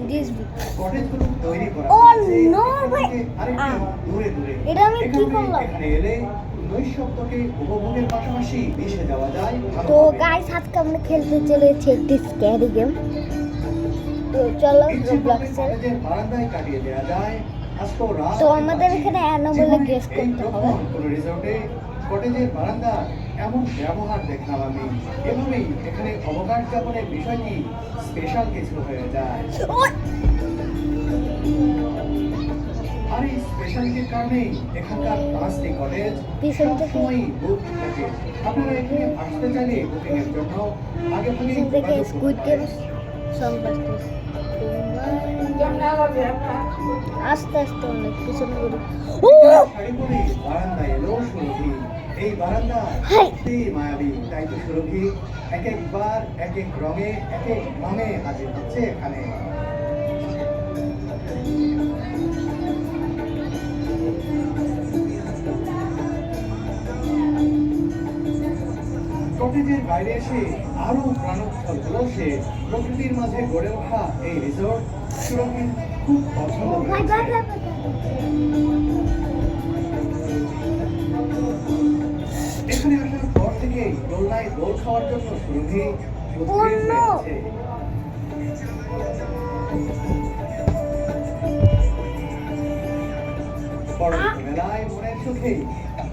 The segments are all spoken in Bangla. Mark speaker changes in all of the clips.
Speaker 1: this
Speaker 2: কটেজগুলো তৈরি করা
Speaker 1: Oh
Speaker 2: হয়েছে
Speaker 1: no,
Speaker 2: এখান থেকে
Speaker 1: ভাই!
Speaker 2: আরেকটু দূরে দূরে।
Speaker 1: এটা আমি কি করলাম?
Speaker 2: এখানে এলে নৈশব্দকে উপভোগের পাশাপাশি মিশে যাওয়া যায়
Speaker 1: তো
Speaker 2: ভালোভাবে।
Speaker 1: গাইস আজকে আমরা খেলতে চলেছি একটি স্ক্যারি গেম। তো চলো
Speaker 2: ইচ্ছে করলে
Speaker 1: রোবলক্সের।
Speaker 2: কটেজের বারান্দায় কাটিয়ে দেওয়া যায় আজকেও রাত
Speaker 1: তো আমাদের এখানে অ্যানোমালি গেস করতে হবে।
Speaker 2: কোনো রিসোর্টে কটেজের বারান্দা এমন ব্যবহার দেখলাম আমি। এভাবেই এখানে অবকাশ যাপনের বিষয়টি স্পেশাল কিছু হয়ে যায়।
Speaker 1: ওই!
Speaker 2: আর এই স্পেশালিটির কারণেই এখানকার পাঁচটি কটেজ
Speaker 1: পিছন থেকে-
Speaker 2: সবসময়ই বুক থাকে। আপনারা এখানে আসতে চাইলে বুকিং এর জন্য আগে ভাগে
Speaker 1: পিছন থেকে
Speaker 2: যোগাযোগ
Speaker 1: স্কুইড
Speaker 2: করতে
Speaker 1: গেম
Speaker 2: পারেন।
Speaker 1: সং বাজতেছে। আস্তে আস্তে অনেক পিছনে করি। ও!
Speaker 2: শাড়ি পরে বারান্দায় এলো সুরভি। এই বারান্দা
Speaker 1: হাই!
Speaker 2: সত্যি মায়াবী। তাই তো সুরভি এক একবার এক এক রঙে এক এক নামে হাজির হচ্ছে এখানে। কটেজের বাইরে এসে আরো প্রাণোচ্ছল হলো সে। প্রকৃতির মাঝে গড়ে ওঠা এই রিসোর্ট সুরভির খুব পছন্দ
Speaker 1: ভাই ভাই
Speaker 2: হয়েছে।
Speaker 1: ভাই ভাই।
Speaker 2: এখানে আসার পর থেকেই দোলনায় দোল খাওয়ার জন্য সুরভি উদ্গ্রীব
Speaker 1: no!
Speaker 2: হয়েছে। পরবর্তী বেলায় মনের সুখে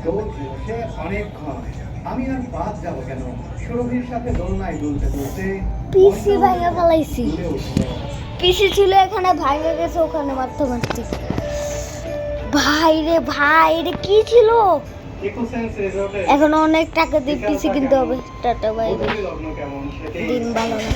Speaker 2: দোল বসে অনেকক্ষণ। আমি আর বাদ যাবো কেন? সুরভির সাথে দোলনায় দুলতে দুলতে
Speaker 1: পিসি
Speaker 2: মনটাও
Speaker 1: ভাঙা ফেলাইছি।
Speaker 2: দুলে উঠলো।
Speaker 1: পিসি ছিল এখানে ভাঙে গেছে ওখানে মারতে মারতে। ভাই রে কি ছিল?
Speaker 2: ইকোসেন্স রিসোর্টে
Speaker 1: এখন অনেক টাকা দিয়ে পিসি কিনতে হবে। Tata bye bye.
Speaker 2: লগ্ন কেমন সেটাই
Speaker 1: দিন ভালো না।